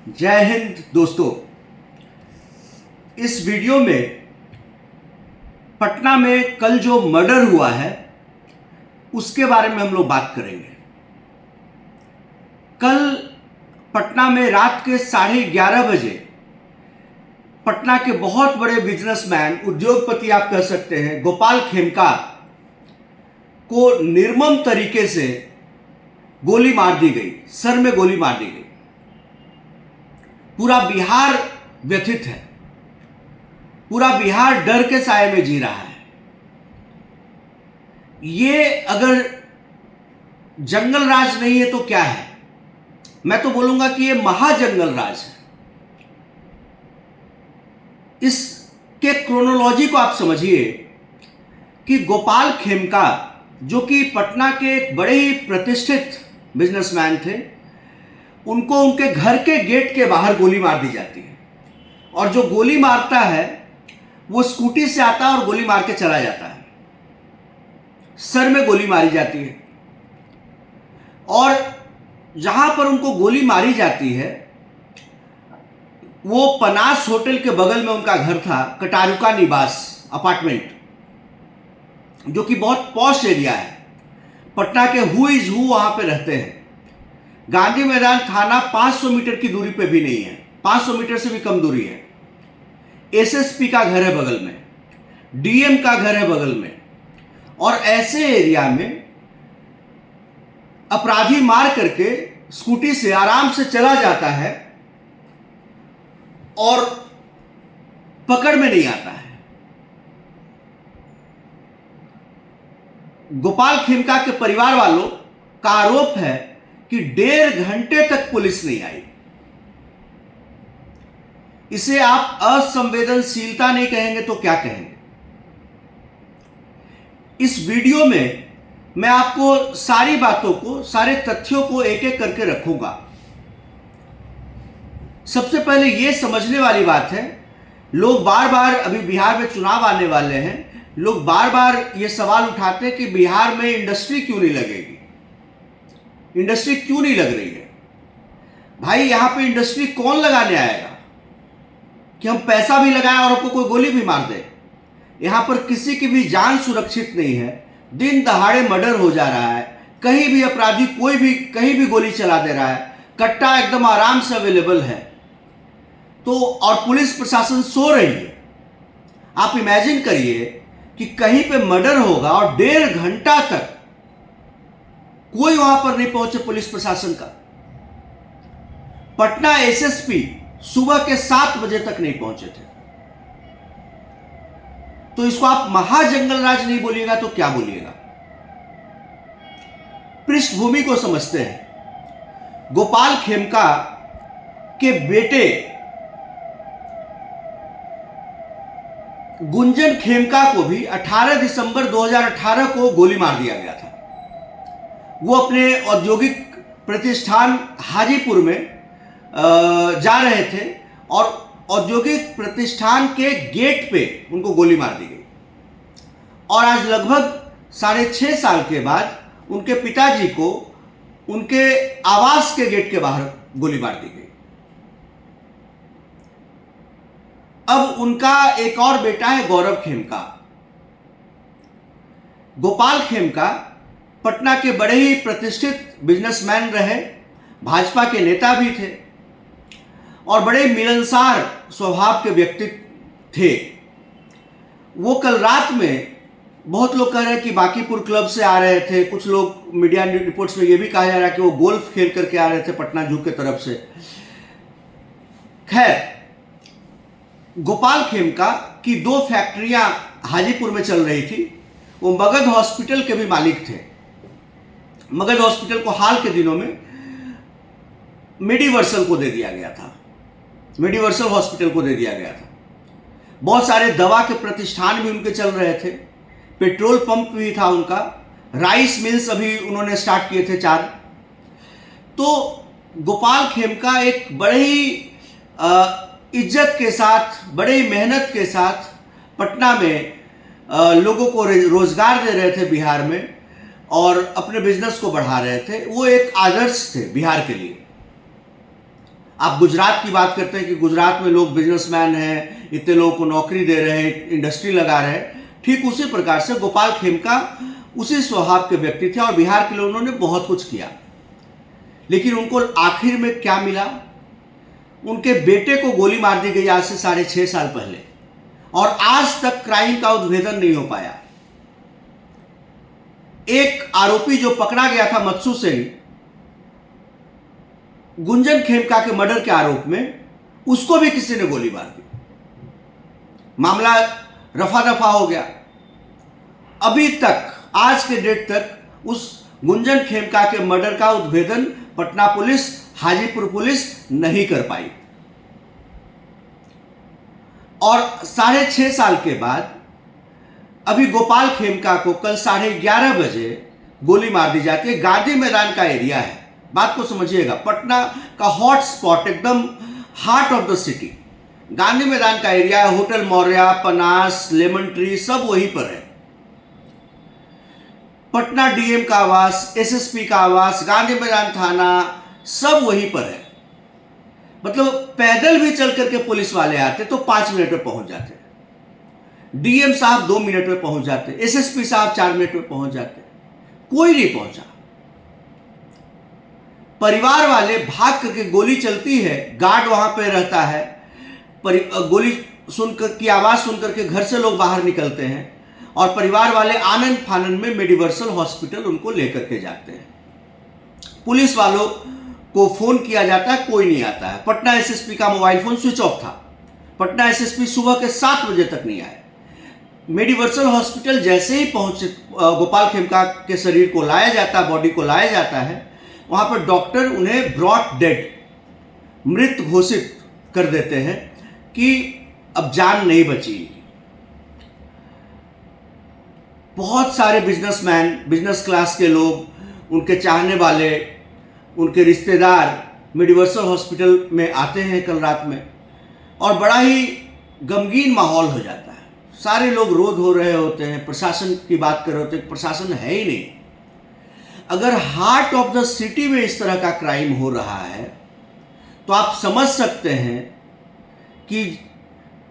जय हिंद दोस्तों। इस वीडियो में पटना में कल जो मर्डर हुआ है उसके बारे में हम लोग बात करेंगे। कल पटना में रात के 11:30 बजे पटना के बहुत बड़े बिजनेसमैन, उद्योगपति आप कह सकते हैं, गोपाल खेमका को निर्मम तरीके से गोली मार दी गई, सर में गोली मार दी गई। पूरा बिहार व्यथित है, पूरा बिहार डर के साए में जी रहा है। ये अगर जंगल राज नहीं है तो क्या है? मैं तो बोलूंगा कि ये महाजंगल राज है। इसके क्रोनोलॉजी को आप समझिए कि गोपाल खेमका, जो कि पटना के एक बड़े ही प्रतिष्ठित बिजनेसमैन थे, उनको उनके घर के गेट के बाहर गोली मार दी जाती है। और जो गोली मारता है वो स्कूटी से आता है और गोली मार के चला जाता है। सर में गोली मारी जाती है। और जहां पर उनको गोली मारी जाती है वो पनास होटल के बगल में उनका घर था, कटारुका निवास अपार्टमेंट, जो कि बहुत पॉश एरिया है। पटना के हु इज हु वहां पे रहते हैं। गांधी मैदान थाना 500 मीटर की दूरी पे भी नहीं है, 500 मीटर से भी कम दूरी है। एसएसपी का घर है बगल में, डीएम का घर है बगल में। और ऐसे एरिया में अपराधी मार करके स्कूटी से आराम से चला जाता है और पकड़ में नहीं आता है। गोपाल खेमका के परिवार वालों का आरोप है कि 1.5 घंटे तक पुलिस नहीं आई। इसे आप असंवेदनशीलता नहीं कहेंगे तो क्या कहेंगे? इस वीडियो में मैं आपको सारी बातों को, सारे तथ्यों को एक एक करके रखूंगा। सबसे पहले यह समझने वाली बात है, लोग बार बार, अभी बिहार में चुनाव आने वाले हैं, लोग बार बार यह सवाल उठाते हैं कि बिहार में इंडस्ट्री क्यों नहीं लगेगी, इंडस्ट्री क्यों नहीं लग रही है। भाई, यहां पे इंडस्ट्री कौन लगाने आएगा कि हम पैसा भी लगाएं और आपको कोई गोली भी मार दे? यहां पर किसी की भी जान सुरक्षित नहीं है। दिन दहाड़े मर्डर हो जा रहा है, कहीं भी अपराधी कोई भी कहीं भी गोली चला दे रहा है, कट्टा एकदम आराम से अवेलेबल है। तो और पुलिस प्रशासन सो रही है। आप इमेजिन करिए कि कहीं पे मर्डर होगा और 1.5 घंटा तक कोई वहां पर नहीं पहुंचे पुलिस प्रशासन का। पटना एसएसपी सुबह के 7 बजे तक नहीं पहुंचे थे। तो इसको आप महाजंगल राज नहीं बोलिएगा तो क्या बोलिएगा? पृष्ठभूमि को समझते हैं। गोपाल खेमका के बेटे गुंजन खेमका को भी 18 दिसंबर 2018 को गोली मार दिया गया था। वो अपने औद्योगिक प्रतिष्ठान हाजीपुर में जा रहे थे और औद्योगिक प्रतिष्ठान के गेट पे उनको गोली मार दी गई। और आज लगभग 6.5 साल के बाद उनके पिताजी को उनके आवास के गेट के बाहर गोली मार दी गई। अब उनका एक और बेटा है, गौरव खेमका। गोपाल खेमका पटना के बड़े ही प्रतिष्ठित बिजनेसमैन रहे, भाजपा के नेता भी थे और बड़े मिलनसार स्वभाव के व्यक्ति थे। वो कल रात में, बहुत लोग कह रहे हैं कि बांकीपुर क्लब से आ रहे थे, कुछ लोग मीडिया रिपोर्ट्स में ये भी कहा जा रहा है कि वो गोल्फ खेल करके आ रहे थे पटना जू के तरफ से। खैर, गोपाल खेमका की 2 फैक्ट्रियां हाजीपुर में चल रही थी। वो मगध हॉस्पिटल के भी मालिक थे। मगध हॉस्पिटल को हाल के दिनों में मेडिवर्सल को दे दिया गया था, मेडिवर्सल हॉस्पिटल को दे दिया गया था। बहुत सारे दवा के प्रतिष्ठान भी उनके चल रहे थे, पेट्रोल पंप भी था उनका, राइस मिल्स अभी उन्होंने स्टार्ट किए थे 4। तो गोपाल खेमका एक बड़े ही इज्जत के साथ, बड़े ही मेहनत के साथ पटना में लोगों को रोजगार दे रहे थे बिहार में, और अपने बिजनेस को बढ़ा रहे थे। वो एक आदर्श थे बिहार के लिए। आप गुजरात की बात करते हैं कि गुजरात में लोग बिजनेसमैन हैं, इतने लोगों को नौकरी दे रहे हैं, इंडस्ट्री लगा रहे हैं। ठीक उसी प्रकार से गोपाल खेमका उसी स्वभाव के व्यक्ति थे और बिहार के लिए उन्होंने बहुत कुछ किया। लेकिन उनको आखिर में क्या मिला? उनके बेटे को गोली मार दी गई आज से 6.5 साल पहले, और आज तक क्राइम का उद्भेदन नहीं हो पाया। एक आरोपी जो पकड़ा गया था मत्सू सेन, गुंजन खेमका के मर्डर के आरोप में, उसको भी किसी ने गोली मार दी। मामला रफा दफा हो गया। अभी तक, आज के डेट तक उस गुंजन खेमका के मर्डर का उद्भेदन पटना पुलिस, हाजीपुर पुलिस नहीं कर पाई। और 6.5 साल के बाद अभी गोपाल खेमका को कल 11:30 बजे गोली मार दी जाती है। गांधी मैदान का एरिया है, बात को समझिएगा, पटना का हॉट स्पॉट, एकदम heart of the city Gandhi मैदान का एरिया है। होटल मौर्या, पनास, लेमन ट्री सब वहीं पर है। पटना डीएम का आवास, एसएसपी का आवास, गांधी मैदान थाना सब वहीं पर है। मतलब पैदल भी चल करके पुलिस वाले आते तो 5 मिनट में पहुंच जाते, डीएम साहब 2 मिनट में पहुंच जाते, एसएसपी साहब 4 मिनट में पहुंच जाते, कोई नहीं पहुंचा। परिवार वाले भाग करके, गोली चलती है, गार्ड वहां पे रहता है, गोली सुनकर की आवाज सुनकर के घर से लोग बाहर निकलते हैं और परिवार वाले आनंद फानन में मेडिवर्सल हॉस्पिटल उनको लेकर के जाते हैं। पुलिस वालों को फोन किया जाता है, कोई नहीं आता है। पटना एसएसपी का मोबाइल फोन स्विच ऑफ था। पटना एसएसपी सुबह के 7 बजे तक नहीं आए। मेडिवर्सल हॉस्पिटल जैसे ही पहुंचे, गोपाल खेमका के शरीर को लाया जाता है, बॉडी को लाया जाता है, वहां पर डॉक्टर उन्हें ब्रॉट डेड, मृत घोषित कर देते हैं कि अब जान नहीं बची। बहुत सारे बिजनेसमैन, बिजनेस क्लास के लोग, उनके चाहने वाले, उनके रिश्तेदार मेडिवर्सल हॉस्पिटल में आते हैं कल रात में, और बड़ा ही गमगीन माहौल हो जाता है। सारे लोग रो धो रहे होते हैं, प्रशासन की बात कर रहे होते हैं, प्रशासन है ही नहीं। अगर हार्ट ऑफ द सिटी में इस तरह का क्राइम हो रहा है तो आप समझ सकते हैं कि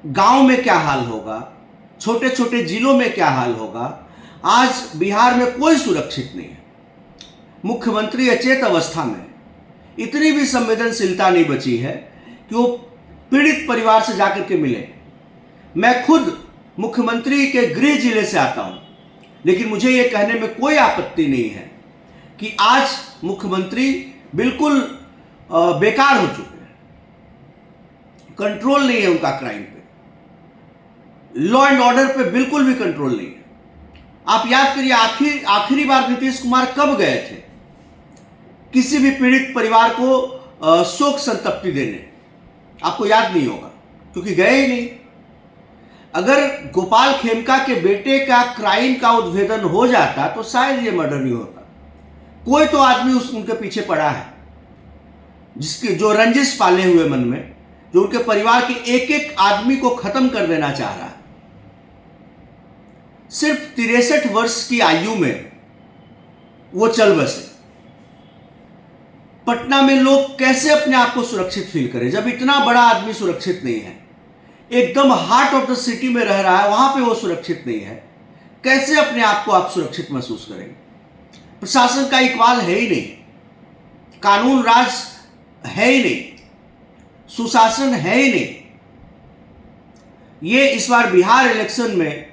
गांव में क्या हाल होगा, छोटे छोटे जिलों में क्या हाल होगा। आज बिहार में कोई सुरक्षित नहीं है। मुख्यमंत्री अचेत अवस्था में, इतनी भी संवेदनशीलता नहीं बची है कि वो पीड़ित परिवार से जाकर के मिले। मैं खुद मुख्यमंत्री के गृह जिले से आता हूं, लेकिन मुझे ये कहने में कोई आपत्ति नहीं है कि आज मुख्यमंत्री बिल्कुल बेकार हो चुके हैं। कंट्रोल नहीं है उनका क्राइम पे, लॉ एंड ऑर्डर पे बिल्कुल भी कंट्रोल नहीं है। आप याद करिए, आखिरी बार नीतीश कुमार कब गए थे किसी भी पीड़ित परिवार को शोक संतप्ति देने? आपको याद नहीं होगा, क्योंकि गए ही नहीं। अगर गोपाल खेमका के बेटे का क्राइम का उद्भेदन हो जाता तो शायद ये मर्डर नहीं होता। कोई तो आदमी उनके पीछे पड़ा है, जिसके जो रंजिश पाले हुए मन में, जो उनके परिवार के एक एक आदमी को खत्म कर देना चाह रहा है। सिर्फ 63 वर्ष की आयु में वो चल बसे। पटना में लोग कैसे अपने आप को सुरक्षित फील करें जब इतना बड़ा आदमी सुरक्षित नहीं है? एकदम हार्ट ऑफ द सिटी में रह रहा है, वहां पे वो सुरक्षित नहीं है। कैसे अपने आप को आप सुरक्षित महसूस करेंगे? प्रशासन का इकबाल है ही नहीं, कानून राज है ही नहीं, सुशासन है ही नहीं। ये इस बार बिहार इलेक्शन में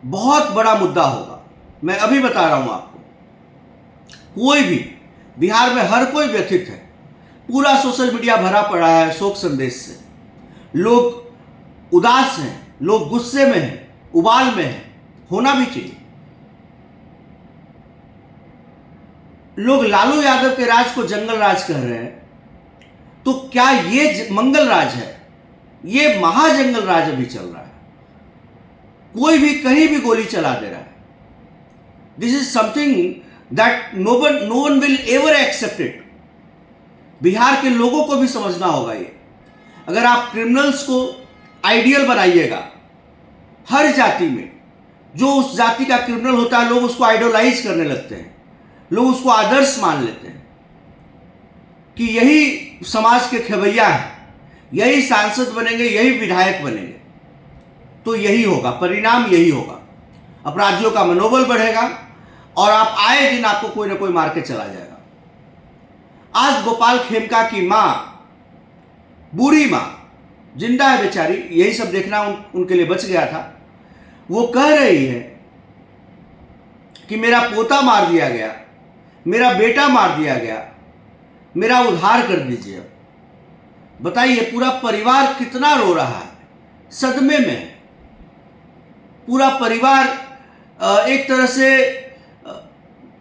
बहुत बड़ा मुद्दा होगा। मैं अभी बता रहा हूं आपको, कोई भी बिहार में हर कोई व्यथित है। पूरा सोशल मीडिया भरा पड़ा है शोक संदेश से। लोग उदास हैं, लोग गुस्से में हैं, उबाल में हैं, होना भी चाहिए। लोग लालू यादव के राज को जंगल राज कह रहे हैं, तो क्या ये मंगल राज है? ये महाजंगल राज अभी चल रहा है। कोई भी कहीं भी गोली चला दे रहा है। This is something that no one will ever accept it. Bihar के लोगों को भी समझना होगा ये। अगर आप क्रिमिनल्स को आइडियल बनाइएगा, हर जाति में जो उस जाति का क्रिमिनल होता है, लोग उसको आइडोलाइज करने लगते हैं, लोग उसको आदर्श मान लेते हैं। कि यही समाज के खेवैया हैं, यही सांसद बनेंगे, यही विधायक बनेंगे, तो यही होगा, परिणाम यही होगा। अपराधियों का मनोबल बढ़ेगा और आप आए दिन आपको कोई ना कोई मार के चला जाएगा। आज गोपाल खेमका की मां, बूढ़ी मां, जिंदा है बेचारी, यही सब देखना उनके लिए बच गया था। वो कह रही है कि मेरा पोता मार दिया गया, मेरा बेटा मार दिया गया, मेरा उद्धार कर दीजिए। बताइए, पूरा परिवार कितना रो रहा है, सदमे में है। पूरा परिवार एक तरह से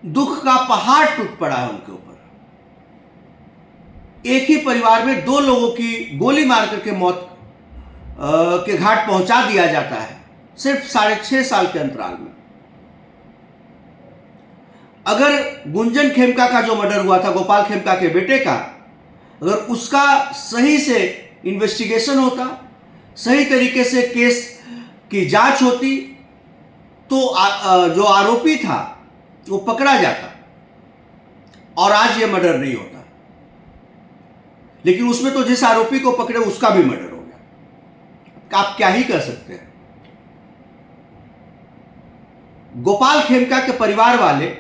दुख का पहाड़ टूट पड़ा है उनके ऊपर। एक ही परिवार में 2 लोगों की गोली मार करके मौत के घाट पहुंचा दिया जाता है सिर्फ 6.5 साल के अंतराल में। अगर गुंजन खेमका का जो मर्डर हुआ था, गोपाल खेमका के बेटे का, अगर उसका सही से इन्वेस्टिगेशन होता, सही तरीके से केस की जांच होती, तो जो आरोपी था वो पकड़ा जाता और आज ये मर्डर नहीं होता। लेकिन उसमें तो जिस आरोपी को पकड़े उसका भी मर्डर हो गया। आप क्या ही कर सकते हैं। गोपाल खेमका के परिवार वाले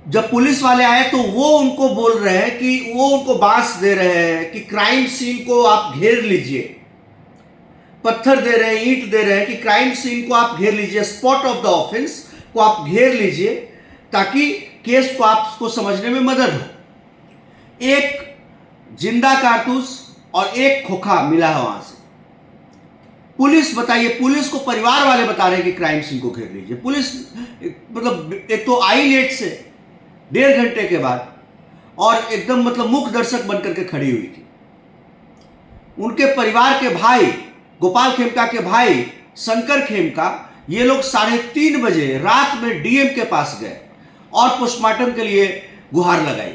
जब पुलिस वाले आए तो वो उनको बोल रहे हैं कि वो उनको बांस दे रहे हैं कि क्राइम सीन को आप घेर लीजिए, पत्थर दे रहे हैं, ईंट दे रहे हैं कि क्राइम सीन को आप घेर लीजिए, स्पॉट ऑफ द ऑफेंस को आप घेर लीजिए, ताकि केस को आपको समझने में मदद हो। एक जिंदा कारतूस और एक खोखा मिला है वहां से। पुलिस, बताइए, पुलिस को परिवार वाले बता रहे हैं कि क्राइम सीन को घेर लीजिए। पुलिस मतलब एक तो आई लेट से 1.5 घंटे के बाद और एकदम मतलब मूक दर्शक बनकर के खड़ी हुई थी। उनके परिवार के भाई, गोपाल खेमका के भाई शंकर खेमका, ये लोग 3:30 बजे रात में डीएम के पास गए और पोस्टमार्टम के लिए गुहार लगाई।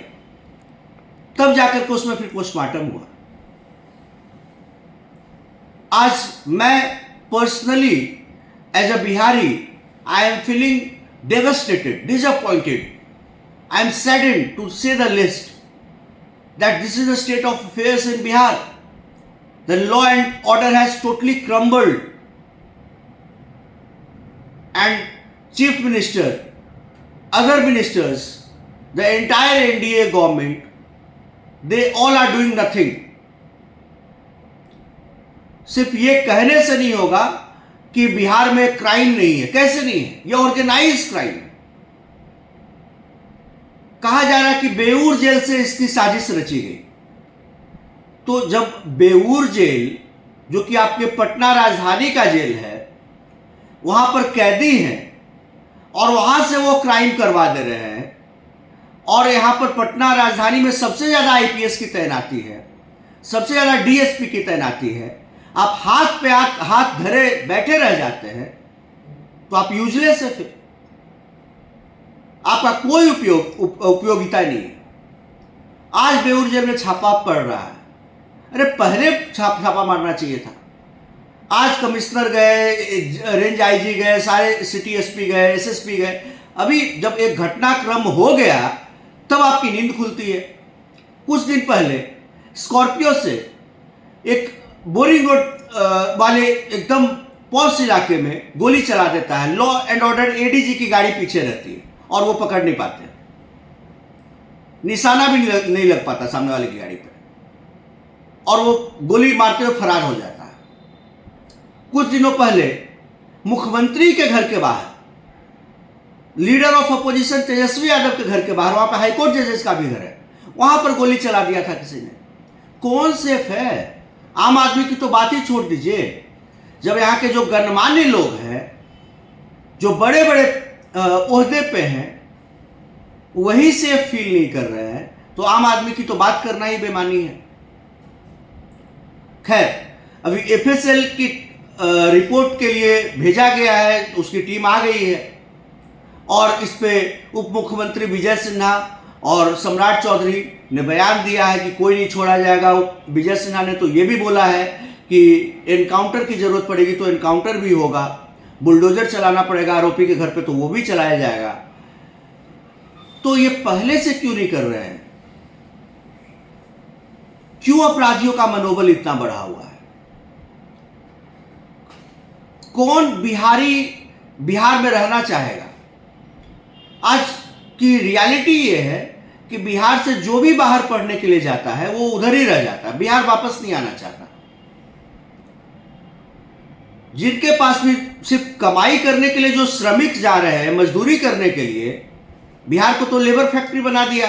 तब जाकर के उसमें फिर पोस्टमार्टम हुआ। आज मैं personally as a Bihari, I am feeling devastated, disappointed. I am saddened to say the least that this is the state of affairs in Bihar. The law and order has totally crumbled, and Chief Minister, other ministers, the entire NDA government, they all are doing nothing. सिर्फ ये कहने से नहीं होगा कि बिहार में crime नहीं है। कैसे नहीं है? ये ऑर्गेनाइज क्राइम है। कहा जा रहा है कि बेऊर जेल से इसकी साजिश रची गई। तो जब बेऊर जेल, जो कि आपके पटना राजधानी का जेल है, वहां पर कैदी हैं और वहां से वो क्राइम करवा दे रहे हैं, और यहां पर पटना राजधानी में सबसे ज्यादा आईपीएस की तैनाती है, सबसे ज्यादा डीएसपी की तैनाती है, आप हाथ पे हाथ धरे बैठे रह जाते हैं, तो आप यूजलेस है। फिर आपका कोई उपयोगिता नहीं है। आज बेऊर जेल में छापा पड़ रहा है। अरे पहले छापा मारना चाहिए था। आज कमिश्नर गए, रेंज आईजी गए, सारे सिटी एसपी गए, एसएसपी गए। अभी जब एक घटनाक्रम हो गया तब आपकी नींद खुलती है। कुछ दिन पहले स्कॉर्पियो से एक बोरिंग रोड वाले एकदम पॉश इलाके में गोली चला देता है। लॉ एंड ऑर्डर एडीजी की गाड़ी पीछे रहती है और वो पकड़ नहीं पाते, निशाना भी नहीं लग पाता सामने वाले की गाड़ी पे, और वो गोली मारते हुए फरार हो जाता है। कुछ दिनों पहले मुख्यमंत्री के घर के बाहर, leader of opposition Tejashwi Yadav के घर के बाहर, वहां पर हाईकोर्ट जजेस का भी घर है, वहां पर गोली चला दिया था किसी ने। कौन सेफ है? आम आदमी की तो बात ही छोड़ दीजिए। जब यहाँ के जो गणमान्य लोग हैं, जो बड़े बड़े ओहदे पे हैं, वही सेफ फील नहीं कर रहे हैं, तो आम आदमी की तो बात करना ही बेमानी है। खैर, अभी एफएसएल की रिपोर्ट के लिए भेजा गया है, उसकी टीम आ गई है, और इस पे उप मुख्यमंत्री विजय सिन्हा और सम्राट चौधरी ने बयान दिया है कि कोई नहीं छोड़ा जाएगा। विजय सिन्हा ने तो ये भी बोला है कि एनकाउंटर की जरूरत पड़ेगी तो एनकाउंटर भी होगा, बुलडोजर चलाना पड़ेगा आरोपी के घर पे तो वो भी चलाया जाएगा। तो ये पहले से क्यों नहीं कर रहे हैं? क्यों अपराधियों का मनोबल इतना बढ़ा हुआ है? कौन बिहारी बिहार में रहना चाहेगा? आज की रियलिटी ये है कि बिहार से जो भी बाहर पढ़ने के लिए जाता है वो उधर ही रह जाता है, बिहार वापस नहीं आना चाहता। जिनके पास भी सिर्फ कमाई करने के लिए जो श्रमिक जा रहे हैं, मजदूरी करने के लिए, बिहार को तो लेबर फैक्ट्री बना दिया।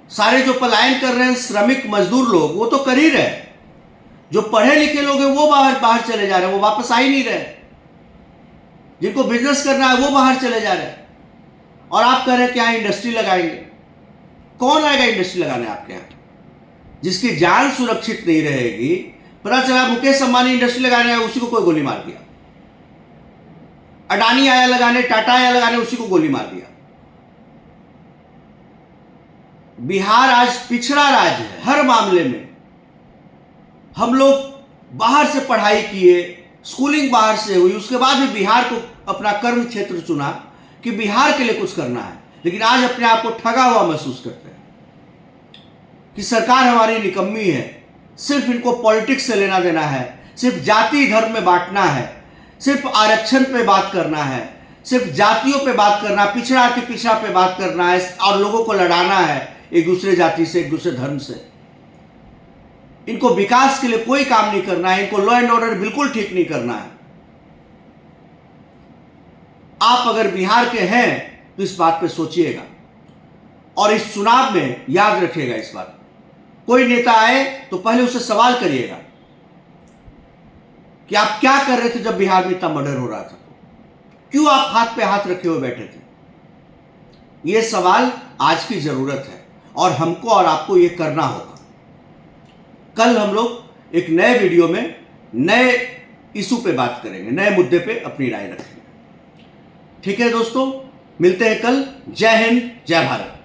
सारे जो पलायन कर रहे हैं श्रमिक मजदूर लोग, वो तो कर ही रहे। जो पढ़े लिखे लोग हैं वो बाहर चले जा रहे हैं, वो वापस आ ही नहीं रहे। जिनको बिजनेस करना है वो बाहर चले जा रहे हैं। और आप कह रहे हैं कि यहाँ इंडस्ट्री लगाएंगे। कौन आएगा इंडस्ट्री लगाने आपके यहाँ? जिसकी जान सुरक्षित नहीं रहेगी। पता चला मुकेश अंबानी इंडस्ट्री लगाने आया, उसी को कोई गोली मार दिया। अडानी आया लगाने, टाटा आया लगाने, उसी को गोली मार दिया। बिहार आज पिछड़ा राज्य है हर मामले में। हम लोग बाहर से पढ़ाई किए, स्कूलिंग बाहर से हुई, उसके बाद भी बिहार को अपना कर्म क्षेत्र चुना कि बिहार के लिए कुछ करना है। लेकिन आज अपने आप को ठगा हुआ महसूस करते हैं कि सरकार हमारी निकम्मी है, सिर्फ इनको पॉलिटिक्स से लेना देना है, सिर्फ जाति धर्म में बांटना है, सिर्फ आरक्षण पे बात करना है, सिर्फ जातियों पे बात करना, पिछड़ा के पिछड़ा पे बात करना है और लोगों को लड़ाना है एक दूसरे जाति से, एक दूसरे धर्म से। इनको विकास के लिए कोई काम नहीं करना है, इनको लॉ एंड ऑर्डर बिल्कुल ठीक नहीं करना है। आप अगर बिहार के हैं तो इस बात पे सोचिएगा और इस चुनाव में याद रखिएगा इस बात। कोई नेता आए तो पहले उससे सवाल करिएगा कि आप क्या कर रहे थे जब बिहार में इतना मर्डर हो रहा था, क्यों आप हाथ पे हाथ रखे हुए बैठे थे? यह सवाल आज की जरूरत है और हमको और आपको यह करना होगा। कल हम लोग एक नए वीडियो में नए इशू पे बात करेंगे, नए मुद्दे पे अपनी राय रखेंगे। ठीक है दोस्तों, मिलते हैं कल। जय हिंद, जय भारत।